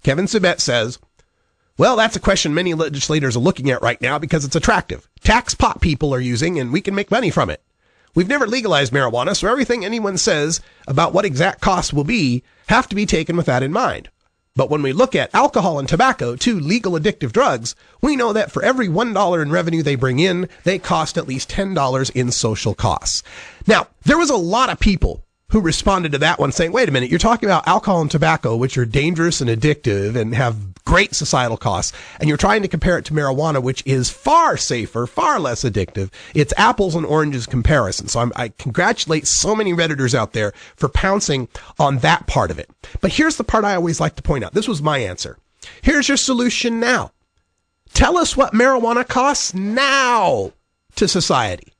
Kevin Sabet says, well, that's a question many legislators are looking at right now because it's attractive. Tax pot people are using, and we can make money from it. We've never legalized marijuana, so everything anyone says about what exact costs will be have to be taken with that in mind. But when we look at alcohol and tobacco, two legal addictive drugs, we know that for every $1 in revenue they bring in, they cost at least $10 in social costs. Now, there was a lot of people who responded to that one saying, wait a minute, you're talking about alcohol and tobacco, which are dangerous and addictive and have great societal costs, and you're trying to compare it to marijuana, which is far safer, far less addictive. It's apples and oranges comparison. So I congratulate so many Redditors out there for pouncing on that part of it. But here's the part I always like to point out. This was my answer. Here's your solution now. Tell us what marijuana costs now to society.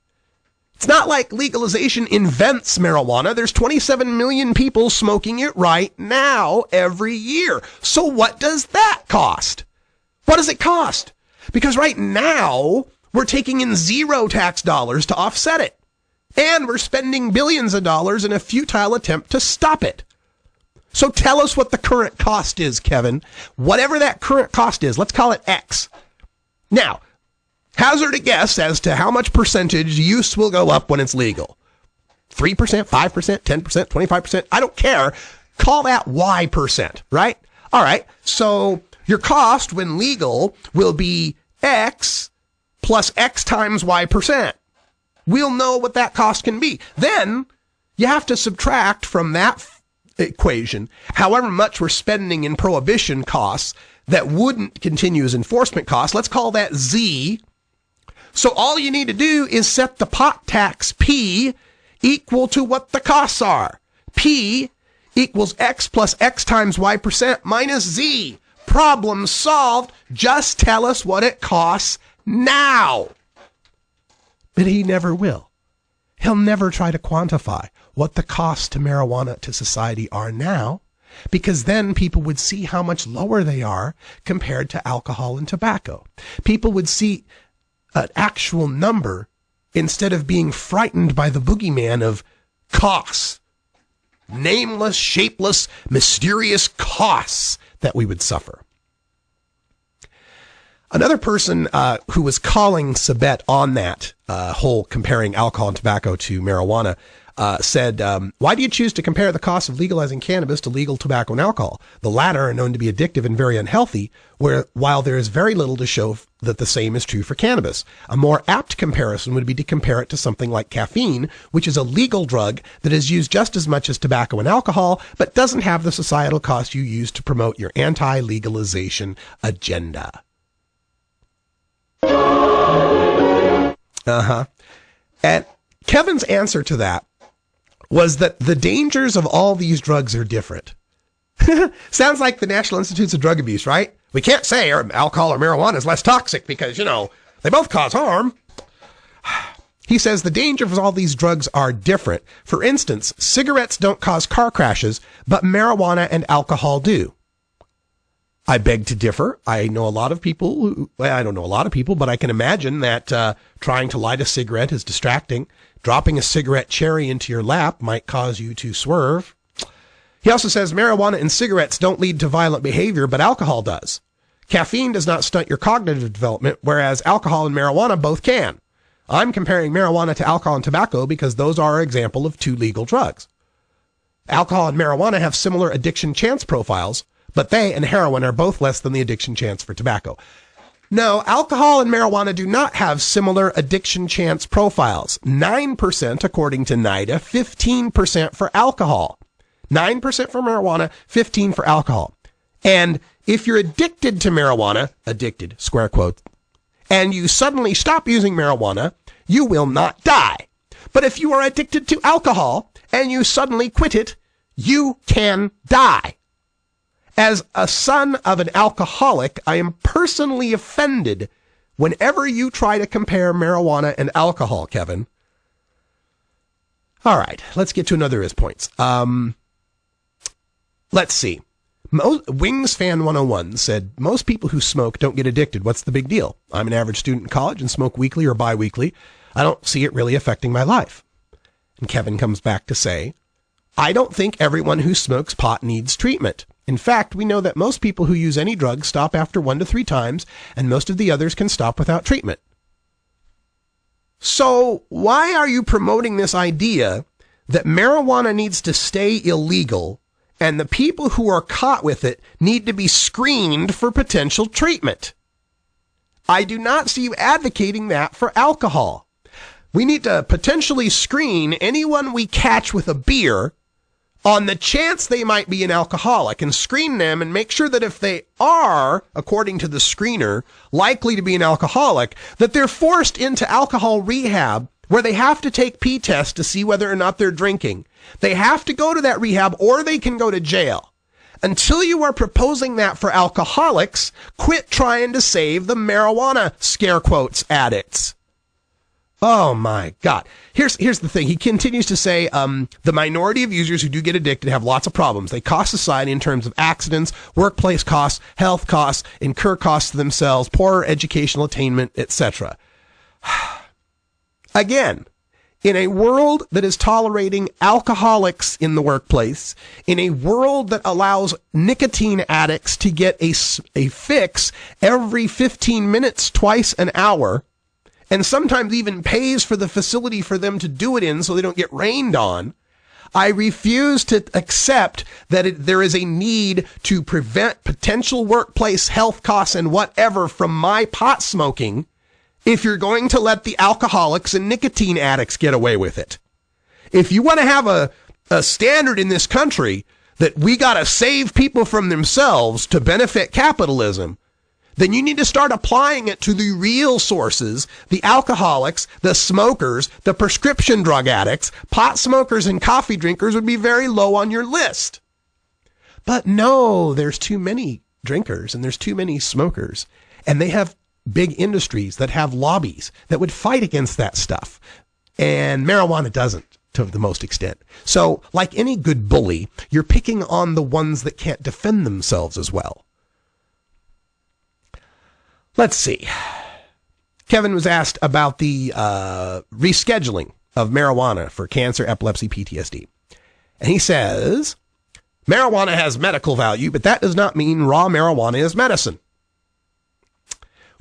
It's not like legalization invents marijuana. There's 27 million people smoking it right now every year. So what does that cost? What does it cost? Because right now, we're taking in zero tax dollars to offset it. And we're spending billions of dollars in a futile attempt to stop it. So tell us what the current cost is, Kevin. Whatever that current cost is, let's call it X. Now, hazard a guess as to how much percentage use will go up when it's legal. 3%, 5%, 10%, 25%. I don't care. Call that Y%, right? All right. So your cost when legal will be X plus X times Y%. We'll know what that cost can be. Then you have to subtract from that equation however much we're spending in prohibition costs that wouldn't continue as enforcement costs. Let's call that Z. So all you need to do is set the pot tax P equal to what the costs are. P equals X plus X times Y% minus Z. Problem solved. Just tell us what it costs now. But he never will. He'll never try to quantify what the costs to marijuana to society are now, because then people would see how much lower they are compared to alcohol and tobacco. People would see an actual number instead of being frightened by the boogeyman of costs. Nameless, shapeless, mysterious costs that we would suffer. Another person who was calling Sabet on that whole comparing alcohol and tobacco to marijuana said, why do you choose to compare the cost of legalizing cannabis to legal tobacco and alcohol? The latter are known to be addictive and very unhealthy, while there is very little to show that the same is true for cannabis. A more apt comparison would be to compare it to something like caffeine, which is a legal drug that is used just as much as tobacco and alcohol, but doesn't have the societal cost you use to promote your anti-legalization agenda. And Kevin's answer to that was that the dangers of all these drugs are different. Sounds like the National Institutes of Drug Abuse, right? We can't say alcohol or marijuana is less toxic because, they both cause harm. He says the dangers of all these drugs are different. For instance, cigarettes don't cause car crashes, but marijuana and alcohol do. I beg to differ. I know a lot of people I don't know a lot of people, but I can imagine that trying to light a cigarette is distracting. Dropping a cigarette cherry into your lap might cause you to swerve. He also says marijuana and cigarettes don't lead to violent behavior, but alcohol does. Caffeine does not stunt your cognitive development, whereas alcohol and marijuana both can. I'm comparing marijuana to alcohol and tobacco because those are an example of two legal drugs. Alcohol and marijuana have similar addiction chance profiles, but they and heroin are both less than the addiction chance for tobacco. No, alcohol and marijuana do not have similar addiction chance profiles. 9% according to NIDA, 15% for alcohol. 9% for marijuana, 15% for alcohol. And if you're addicted to marijuana, addicted, square quote, and you suddenly stop using marijuana, you will not die. But if you are addicted to alcohol and you suddenly quit it, you can die. As a son of an alcoholic, I am personally offended whenever you try to compare marijuana and alcohol, Kevin. All right, let's get to another of his points. Let's see. Wings Fan 101 said, most people who smoke don't get addicted. What's the big deal? I'm an average student in college and smoke weekly or bi-weekly. I don't see it really affecting my life. And Kevin comes back to say, I don't think everyone who smokes pot needs treatment. In fact, we know that most people who use any drug stop after 1 to 3 times, and most of the others can stop without treatment. So why are you promoting this idea that marijuana needs to stay illegal and the people who are caught with it need to be screened for potential treatment? I do not see you advocating that for alcohol. We need to potentially screen anyone we catch with a beer on the chance they might be an alcoholic and screen them and make sure that if they are, according to the screener, likely to be an alcoholic, that they're forced into alcohol rehab where they have to take pee tests to see whether or not they're drinking. They have to go to that rehab or they can go to jail. Until you are proposing that for alcoholics, quit trying to save the marijuana, scare quotes, addicts. Oh my God. Here's the thing. He continues to say, the minority of users who do get addicted have lots of problems. They cost society in terms of accidents, workplace costs, health costs, incur costs to themselves, poorer educational attainment, etc. Again, in a world that is tolerating alcoholics in the workplace, in a world that allows nicotine addicts to get a fix every 15 minutes, twice an hour, and sometimes even pays for the facility for them to do it in so they don't get rained on, I refuse to accept that there is a need to prevent potential workplace health costs and whatever from my pot smoking if you're going to let the alcoholics and nicotine addicts get away with it. If you want to have a standard in this country that we got to save people from themselves to benefit capitalism, then you need to start applying it to the real sources, the alcoholics, the smokers, the prescription drug addicts. Pot smokers and coffee drinkers would be very low on your list. But no, there's too many drinkers and there's too many smokers. And they have big industries that have lobbies that would fight against that stuff. And marijuana doesn't to the most extent. So, like any good bully, you're picking on the ones that can't defend themselves as well. Let's see. Kevin was asked about the rescheduling of marijuana for cancer, epilepsy, PTSD. And he says, marijuana has medical value, but that does not mean raw marijuana is medicine.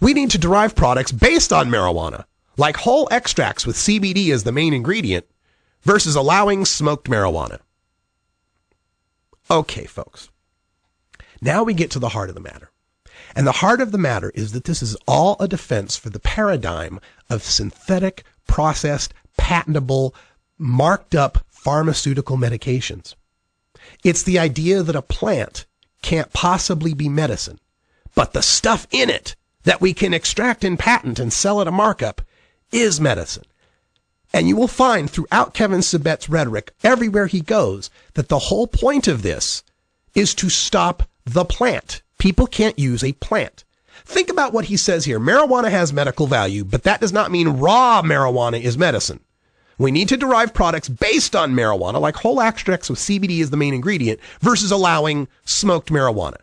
We need to derive products based on marijuana, like whole extracts with CBD as the main ingredient, versus allowing smoked marijuana. Okay, folks. Now we get to the heart of the matter. And the heart of the matter is that this is all a defense for the paradigm of synthetic, processed, patentable, marked up pharmaceutical medications. It's the idea that a plant can't possibly be medicine, but the stuff in it that we can extract and patent and sell at a markup is medicine. And you will find throughout Kevin Sabet's rhetoric, everywhere he goes, that the whole point of this is to stop the plant. People can't use a plant. Think about what he says here. Marijuana has medical value, but that does not mean raw marijuana is medicine. We need to derive products based on marijuana, like whole extracts with CBD as the main ingredient, versus allowing smoked marijuana.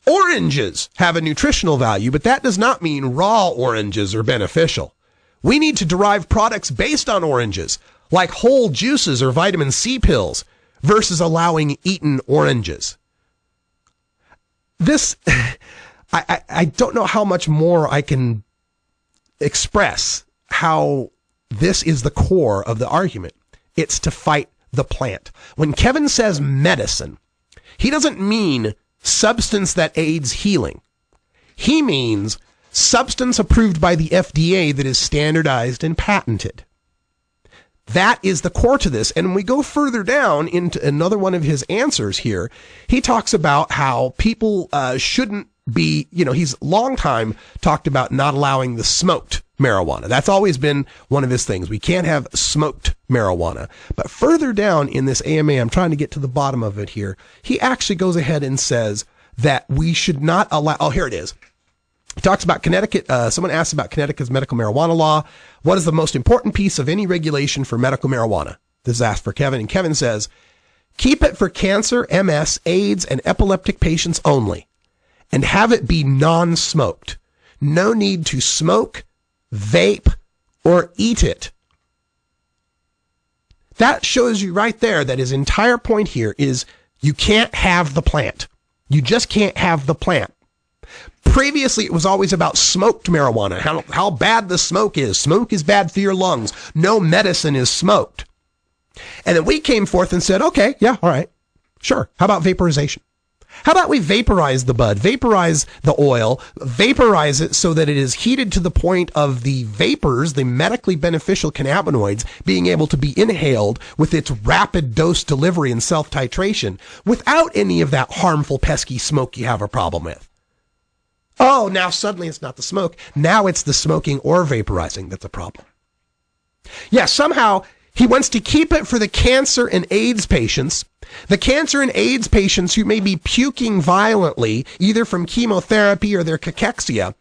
Oranges have a nutritional value, but that does not mean raw oranges are beneficial. We need to derive products based on oranges, like whole juices or vitamin C pills, versus allowing eaten oranges. This, I don't know how much more I can express how this is the core of the argument. It's to fight the plant. When Kevin says medicine, he doesn't mean substance that aids healing. He means substance approved by the FDA that is standardized and patented. That is the core to this. And when we go further down into another one of his answers here, he talks about how people shouldn't be, he's long time talked about not allowing the smoked marijuana. That's always been one of his things. We can't have smoked marijuana. But further down in this AMA, I'm trying to get to the bottom of it here, he actually goes ahead and says that we should not allow, oh, here it is. He talks about Connecticut. Someone asked about Connecticut's medical marijuana law. What is the most important piece of any regulation for medical marijuana? This is asked for Kevin, and Kevin says, keep it for cancer, MS, AIDS, and epileptic patients only, and have it be non-smoked. No need to smoke, vape, or eat it. That shows you right there that his entire point here is you can't have the plant. You just can't have the plant. Previously, it was always about smoked marijuana, how bad the smoke is. Smoke is bad for your lungs. No medicine is smoked. And then we came forth and said, okay, yeah, all right, sure. How about vaporization? How about we vaporize the bud, vaporize the oil, vaporize it so that it is heated to the point of the vapors, the medically beneficial cannabinoids, being able to be inhaled with its rapid dose delivery and self-titration without any of that harmful, pesky smoke you have a problem with. Oh, now suddenly it's not the smoke. Now it's the smoking or vaporizing that's a problem. Yeah, somehow he wants to keep it for the cancer and AIDS patients. The cancer and AIDS patients who may be puking violently, either from chemotherapy or their cachexia.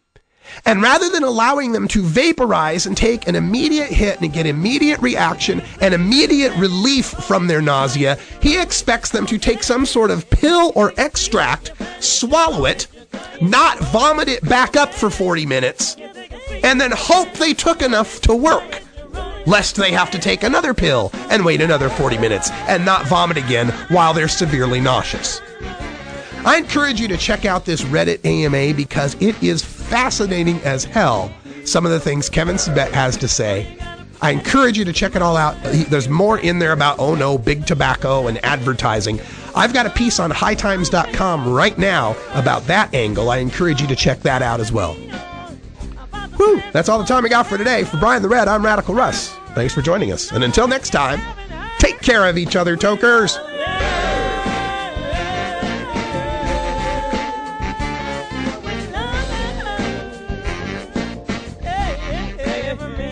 And rather than allowing them to vaporize and take an immediate hit and get immediate reaction and immediate relief from their nausea, he expects them to take some sort of pill or extract, swallow it, not vomit it back up for 40 minutes, and then hope they took enough to work, lest they have to take another pill and wait another 40 minutes and not vomit again while they're severely nauseous. I encourage you to check out this Reddit AMA because it is fascinating as hell, some of the things Kevin Sabet has to say. I encourage you to check it all out. There's more in there about, oh no, big tobacco and advertising. I've got a piece on hightimes.com right now about that angle. I encourage you to check that out as well. Whew, that's all the time we got for today. For Brian the Red, I'm Radical Russ. Thanks for joining us. And until next time, take care of each other, tokers.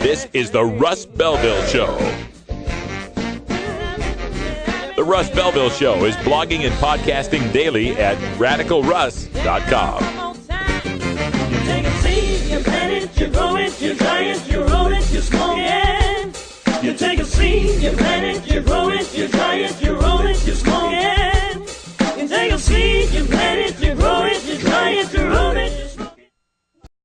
This is the Russ Belville Show. The Russ Belville Show is blogging and podcasting daily at radicalruss.com.